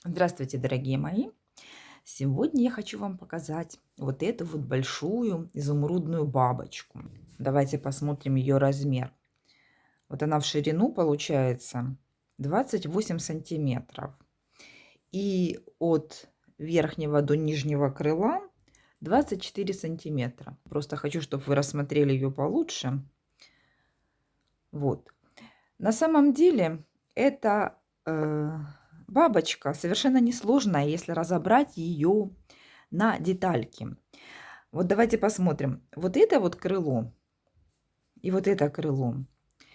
Здравствуйте, дорогие мои! Сегодня я хочу вам показать вот эту вот большую изумрудную бабочку. Давайте посмотрим ее размер. Вот она в ширину получается 28 сантиметров. И от верхнего до нижнего крыла 24 сантиметра. Просто хочу, чтобы вы рассмотрели ее получше. Вот. На самом деле это бабочка совершенно несложная, если разобрать ее на детальки. Вот давайте посмотрим. Вот это вот крыло и вот это крыло.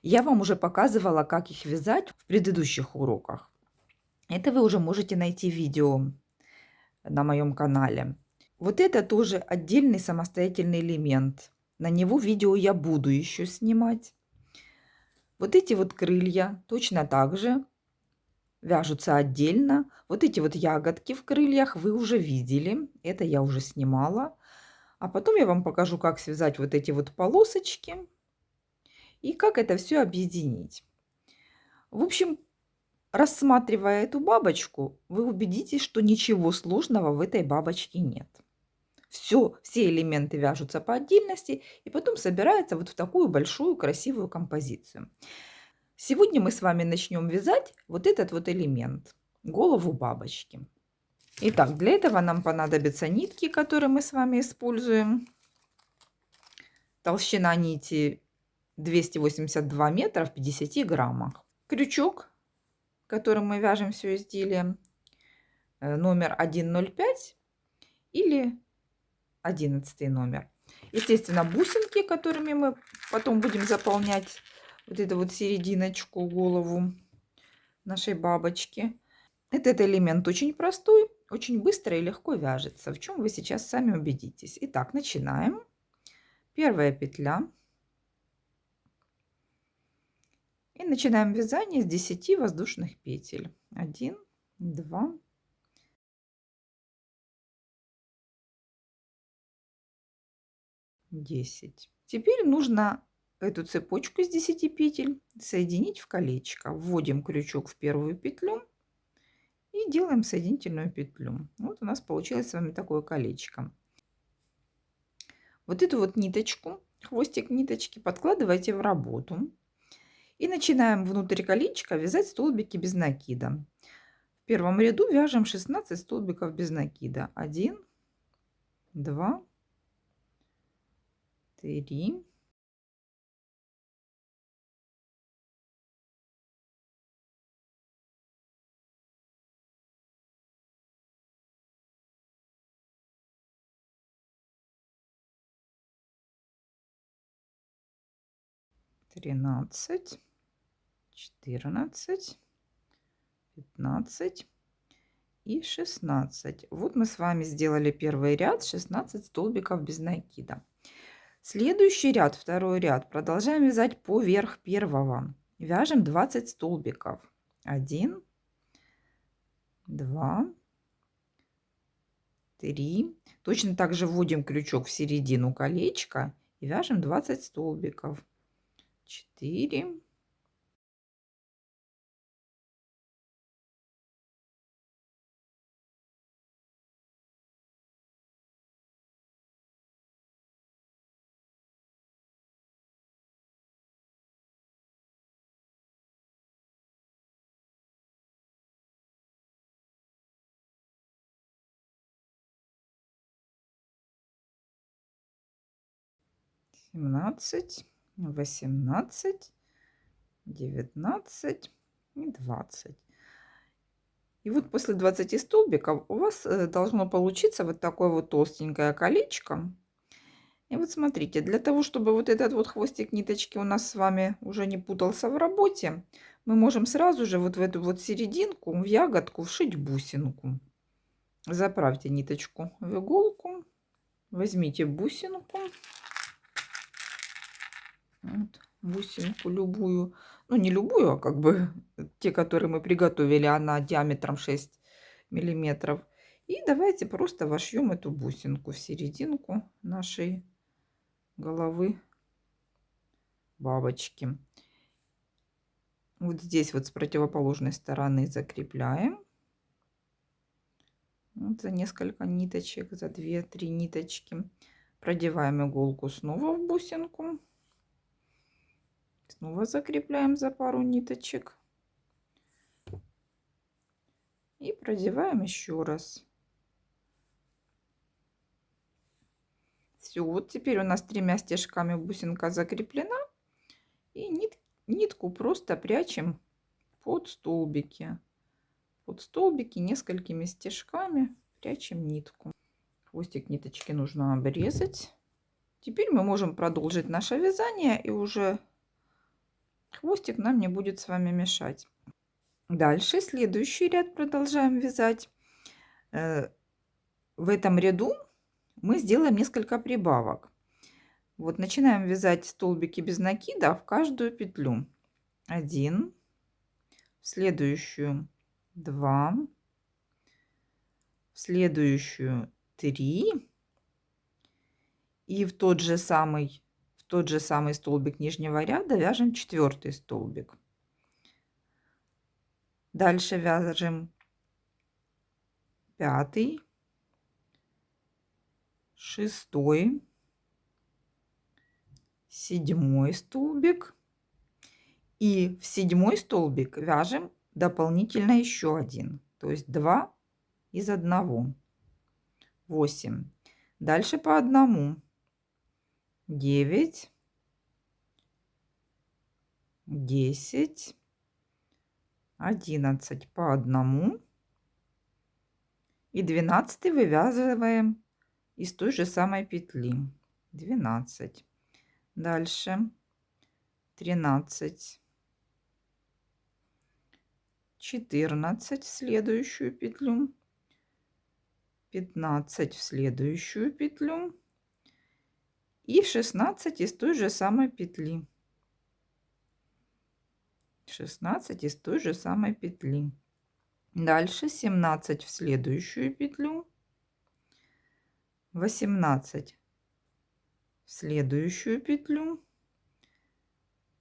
Я вам уже показывала, как их вязать в предыдущих уроках. Это вы уже можете найти видео на моем канале. Вот это тоже отдельный самостоятельный элемент. На него видео я буду еще снимать. Вот эти вот крылья точно так же вяжутся отдельно. Вот эти вот ягодки в крыльях вы уже видели. Это я уже снимала. А потом я вам покажу, как связать вот эти вот полосочки и как это все объединить. В общем, рассматривая эту бабочку, вы убедитесь, что ничего сложного в этой бабочке нет. Все элементы вяжутся по отдельности и потом собираются вот в такую большую красивую композицию. Сегодня мы с вами начнем вязать вот этот вот элемент, голову бабочки. Итак, для этого нам понадобятся нитки, которые мы с вами используем. Толщина нити 282 метра в 50 граммах. Крючок, которым мы вяжем все изделие, номер 105 или 11 номер. Естественно, бусинки, которыми мы потом будем заполнять вот эту вот серединочку, голову нашей бабочки. Этот элемент очень простой, очень быстро и легко вяжется, в чем вы сейчас сами убедитесь. Итак, начинаем. Первая петля. И начинаем вязание с 10 воздушных петель. 1, 2, 10. Теперь нужно эту цепочку из 10 петель соединить в колечко. Вводим крючок в первую петлю и делаем соединительную петлю. Вот у нас получилось с вами такое колечко. Вот эту вот ниточку, хвостик ниточки подкладывайте в работу. И начинаем внутрь колечка вязать столбики без накида. В первом ряду вяжем 16 столбиков без накида. 1, 2, 3, 13, 14, 15 и 16. Вот мы с вами сделали первый ряд, 16 столбиков без накида. Следующий ряд, второй ряд, продолжаем вязать поверх первого. Вяжем 20 столбиков. 1, 2, 3. Точно так же вводим крючок в середину колечка и вяжем 20 столбиков. 4, 17, 18, 19 и 20. И вот после 20 столбиков у вас должно получиться вот такое вот толстенькое колечко. И вот смотрите, для того, чтобы вот этот вот хвостик ниточки у нас с вами уже не путался в работе, мы можем сразу же вот в эту вот серединку, в ягодку, вшить бусинку. Заправьте ниточку в иголку, возьмите бусинку, вот, бусинку любую, ну не любую, а как бы те, которые мы приготовили, она диаметром 6 миллиметров. И давайте просто вошьем эту бусинку в серединку нашей головы бабочки. Вот здесь вот с противоположной стороны закрепляем. Вот за несколько ниточек, за 2-3 ниточки. Продеваем иголку снова в бусинку. Снова закрепляем за пару ниточек. И продеваем еще раз. Все, вот теперь у нас 3 стежками бусинка закреплена. И нитку просто прячем под столбики. Под столбики несколькими стежками прячем нитку. Хвостик ниточки нужно обрезать. Теперь мы можем продолжить наше вязание, и уже хвостик нам не будет с вами мешать. Дальше следующий ряд продолжаем вязать. В этом ряду мы сделаем несколько прибавок. Вот начинаем вязать столбики без накида в каждую петлю. 1, в следующую 2, в следующую 3 и в тот же самый столбик нижнего ряда вяжем 4-й столбик. Дальше вяжем 5-й, 6-й, 7-й столбик. И в 7-й столбик вяжем дополнительно еще один, то есть 2 из 1. 8. Дальше по одному. 9, 10, 11 по одному. И 12 вывязываем из той же самой петли. 12. Дальше 13, 14 в следующую петлю, 15 в следующую петлю и 16 из той же самой петли. 16 из той же самой петли. Дальше 17 в следующую петлю, 18 в следующую петлю,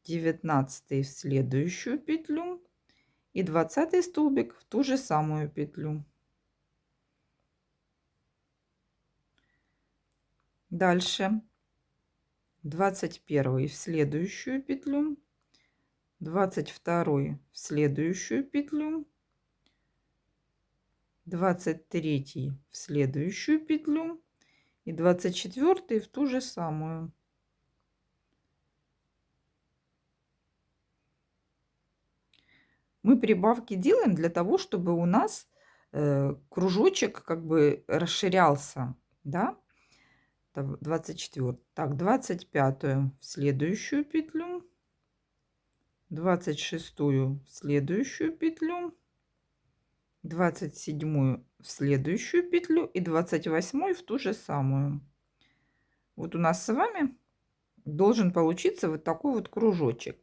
19 в следующую петлю и 20 столбик в ту же самую петлю. Дальше 21 в следующую петлю, 22 в следующую петлю, 23 в следующую петлю и 24 в ту же самую. Мы прибавки делаем для того, чтобы у нас кружочек как бы расширялся, да? 24. Так, 25 в следующую петлю, 26 в следующую петлю, 27 в следующую петлю и 28 в ту же самую. Вот у нас с вами должен получиться вот такой вот кружочек.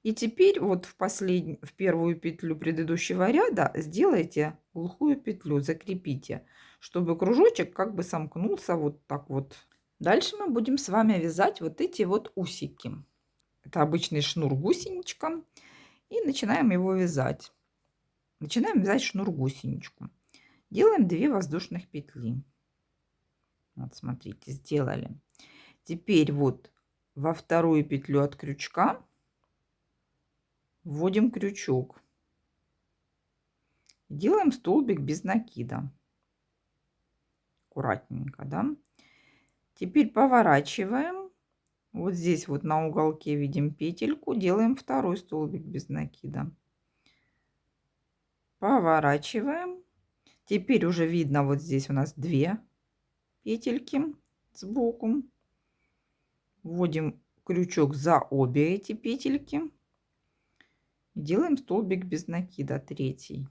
И теперь вот в первую петлю предыдущего ряда сделайте глухую петлю, закрепите, чтобы кружочек как бы сомкнулся вот так вот. Дальше мы будем с вами вязать вот эти вот усики. Это обычный шнур гусеничка. И начинаем его вязать. Начинаем вязать шнур гусеничку. Делаем 2 воздушных петли. Вот смотрите, сделали. Теперь вот во вторую петлю от крючка вводим крючок. Делаем столбик без накида. Аккуратненько, да? Теперь поворачиваем. Вот здесь вот на уголке видим петельку. Делаем второй столбик без накида. Поворачиваем. Теперь уже видно, вот здесь у нас 2 петельки сбоку. Вводим крючок за обе эти петельки. Делаем столбик без накида, 3.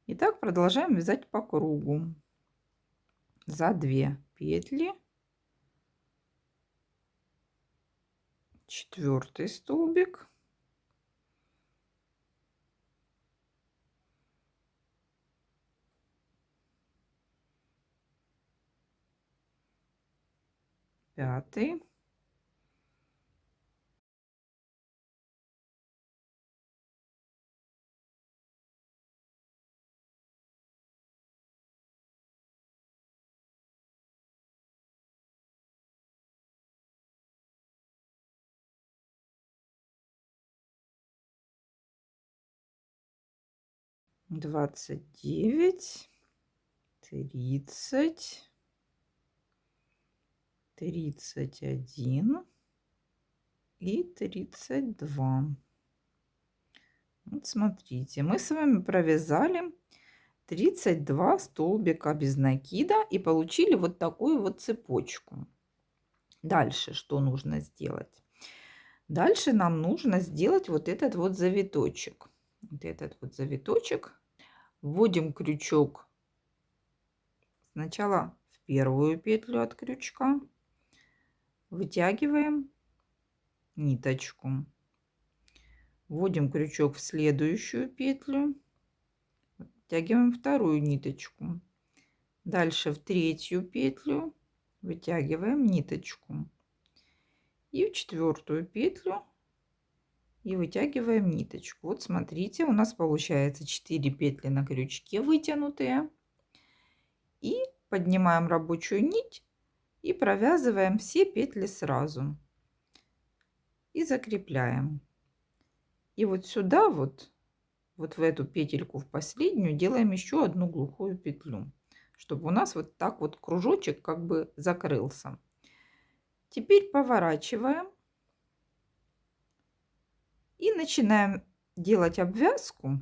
И так продолжаем вязать по кругу. За 2 петли. 4 столбик. 5. 29, 30, 31 и 32. Вот смотрите, мы с вами провязали 32 столбика без накида и получили вот такую вот цепочку. Дальше что нужно сделать? Дальше нам нужно сделать вот этот вот завиточек. Вот этот вот завиточек. Вводим крючок сначала в первую петлю от крючка, вытягиваем ниточку, вводим крючок в следующую петлю, вытягиваем вторую ниточку, дальше в третью петлю вытягиваем ниточку и в четвертую петлю и вытягиваем ниточку. Вот смотрите, у нас получается 4 петли на крючке вытянутые, и поднимаем рабочую нить и провязываем все петли сразу и закрепляем. И вот сюда вот в эту петельку, в последнюю, делаем еще одну глухую петлю, чтобы у нас вот так вот кружочек как бы закрылся. Теперь поворачиваем и начинаем делать обвязку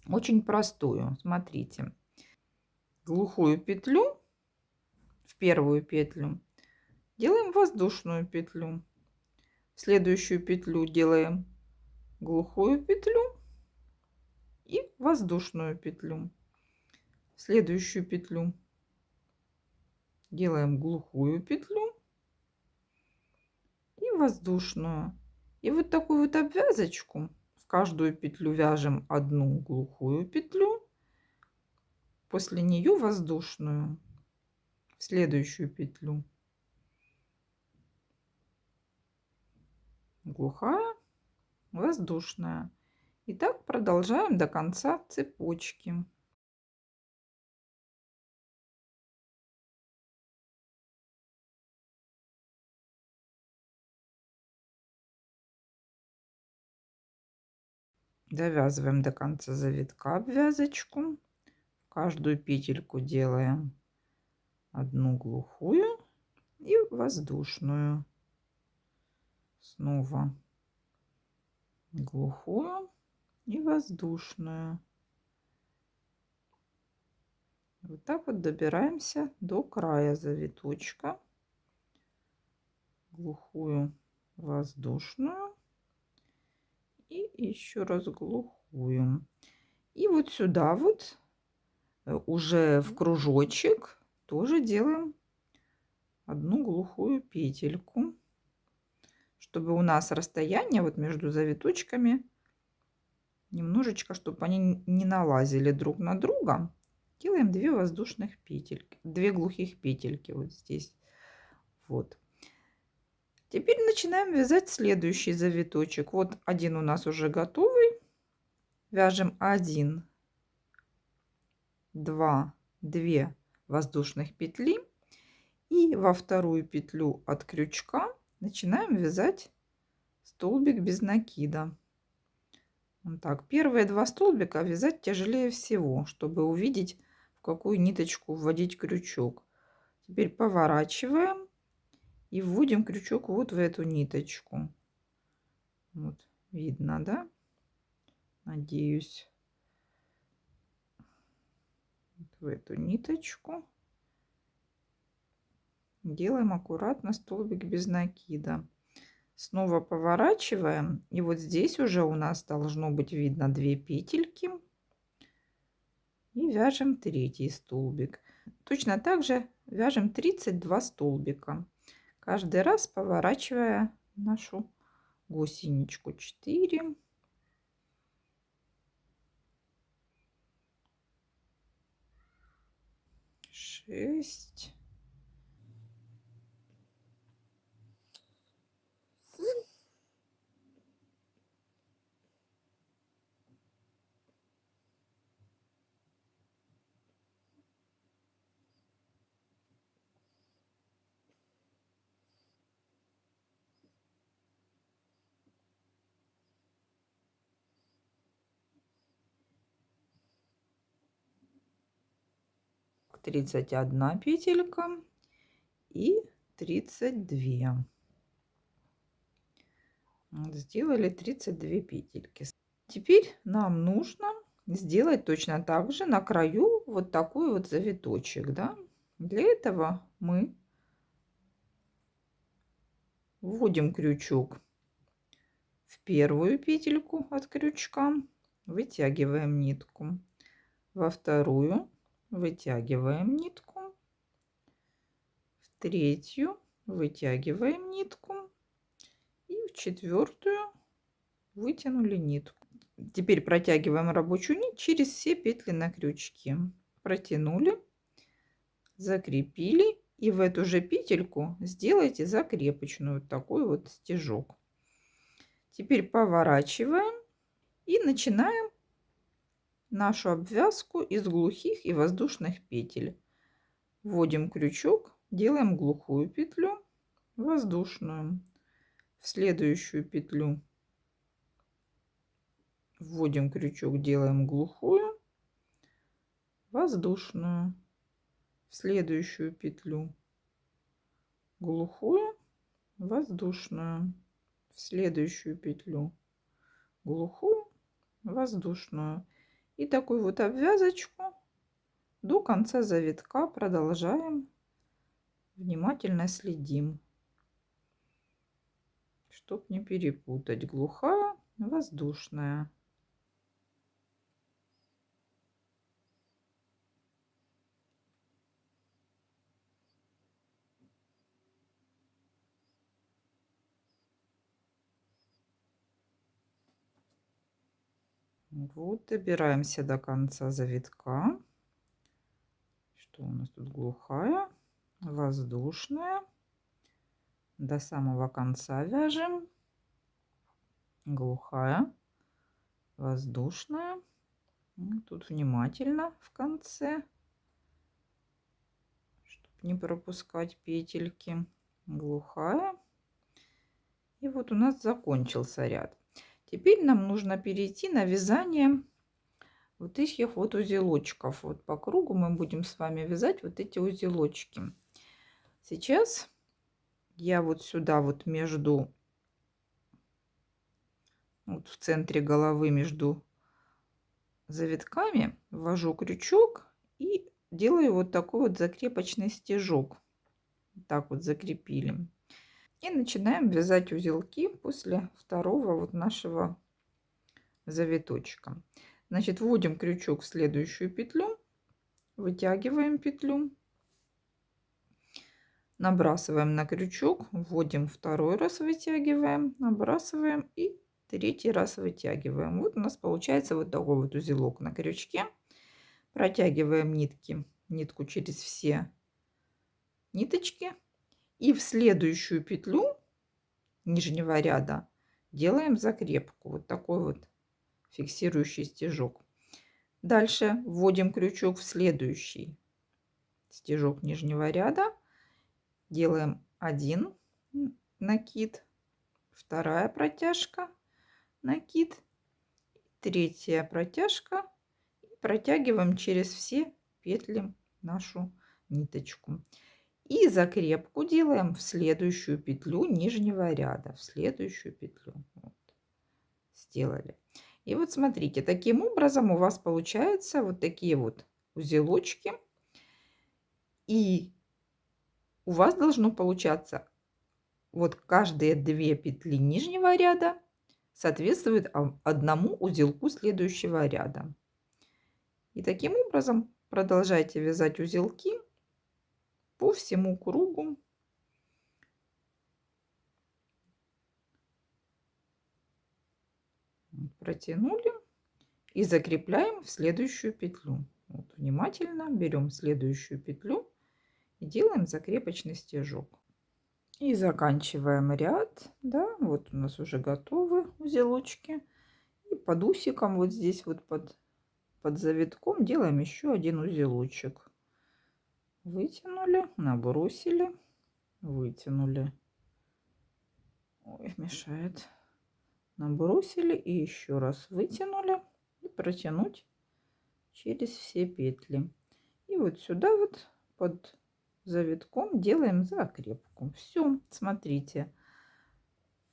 очень простую. Смотрите, глухую петлю в первую петлю, делаем воздушную петлю, в следующую петлю делаем глухую петлю и воздушную петлю, в следующую петлю делаем глухую петлю и воздушную. И вот такую вот обвязочку, в каждую петлю вяжем одну глухую петлю, после нее воздушную, в следующую петлю глухая, воздушная. И так продолжаем до конца цепочки. Довязываем до конца завитка обвязочку. В каждую петельку делаем одну глухую и воздушную. Снова глухую и воздушную. Вот так вот добираемся до края завиточка. Глухую, воздушную и еще раз глухую. И вот сюда вот уже в кружочек тоже делаем одну глухую петельку, чтобы у нас расстояние вот между завиточками немножечко, чтобы они не налазили друг на друга. Делаем 2 воздушных петельки, 2 глухих петельки вот здесь. Вот. Теперь начинаем вязать следующий завиточек. Вот один у нас уже готовый. Вяжем 1, 2, 2 воздушных петли. И во вторую петлю от крючка начинаем вязать столбик без накида. Вот так. Первые 2 столбика вязать тяжелее всего, чтобы увидеть, в какую ниточку вводить крючок. Теперь поворачиваем и вводим крючок вот в эту ниточку. Вот видно, да? Надеюсь. Вот в эту ниточку делаем аккуратно столбик без накида. Снова поворачиваем, и вот здесь уже у нас должно быть видно 2 петельки, и вяжем третий столбик. Точно так же вяжем 32 столбика, каждый раз поворачивая нашу гусеничку. 4, 6, 31 петелька и 32. Вот, сделали 32 петельки. Теперь нам нужно сделать точно так же на краю вот такой вот завиточек, да. Для этого мы вводим крючок в первую петельку от крючка, вытягиваем нитку, во вторую вытягиваем нитку, в третью вытягиваем нитку и в четвертую вытянули нитку. Теперь протягиваем рабочую нить через все петли на крючке, протянули, закрепили, и в эту же петельку сделайте закрепочную вот такой вот стежок. Теперь поворачиваем и начинаем нашу обвязку из глухих и воздушных петель. Вводим крючок, делаем глухую петлю, воздушную, в следующую петлю вводим крючок, делаем глухую, воздушную, в следующую петлю глухую, воздушную, в следующую петлю глухую, воздушную. И такую вот обвязочку до конца завитка продолжаем, внимательно следим, чтоб не перепутать. Глухая, воздушная. Вот, добираемся до конца завитка. Что у нас тут? Глухая, воздушная. До самого конца вяжем. Глухая, воздушная. Тут внимательно в конце, чтобы не пропускать петельки. Глухая. И вот у нас закончился ряд. Теперь нам нужно перейти на вязание вот этих вот узелочков. Вот по кругу мы будем с вами вязать вот эти узелочки. Сейчас я вот сюда вот между, вот в центре головы между завитками ввожу крючок и делаю вот такой вот закрепочный стежок. Так вот закрепили. И начинаем вязать узелки после второго вот нашего завиточка. Значит, вводим крючок в следующую петлю, вытягиваем петлю, набрасываем на крючок, вводим второй раз, вытягиваем, набрасываем и третий раз вытягиваем. Вот у нас получается вот такой вот узелок на крючке. Протягиваем нитку через все ниточки и в следующую петлю нижнего ряда делаем закрепку, вот такой вот фиксирующий стежок. Дальше вводим крючок в следующий стежок нижнего ряда, делаем один накид, вторая протяжка, накид, третья протяжка, и протягиваем через все петли нашу ниточку. И закрепку делаем в следующую петлю нижнего ряда, в следующую петлю. Вот. Сделали. И вот смотрите, таким образом у вас получаются вот такие вот узелочки. И у вас должно получаться вот каждые 2 петли нижнего ряда соответствует одному узелку следующего ряда. И таким образом продолжайте вязать узелки по всему кругу. Протянули и закрепляем в следующую петлю. Вот, внимательно берем следующую петлю и делаем закрепочный стежок. И заканчиваем ряд. Да, вот у нас уже готовы узелочки. И под усиком вот здесь вот под завитком делаем еще один узелочек. Вытянули, набросили, вытянули. Ой, мешает. Набросили и еще раз вытянули и протянуть через все петли. И вот сюда вот под завитком делаем закрепку. Все, смотрите,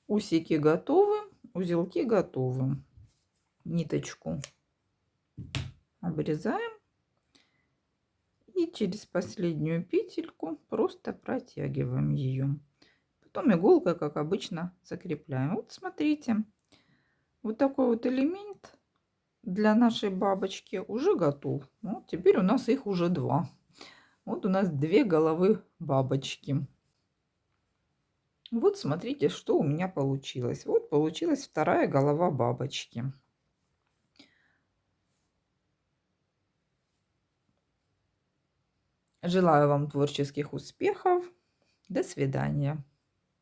усики готовы, узелки готовы. Ниточку обрезаем и через последнюю петельку просто протягиваем ее. Потом иголкой, как обычно, закрепляем. Вот смотрите, вот такой вот элемент для нашей бабочки уже готов. Вот теперь у нас их уже два. Вот у нас две головы бабочки. Вот смотрите, что у меня получилось. Вот получилась вторая голова бабочки. Желаю вам творческих успехов. До свидания.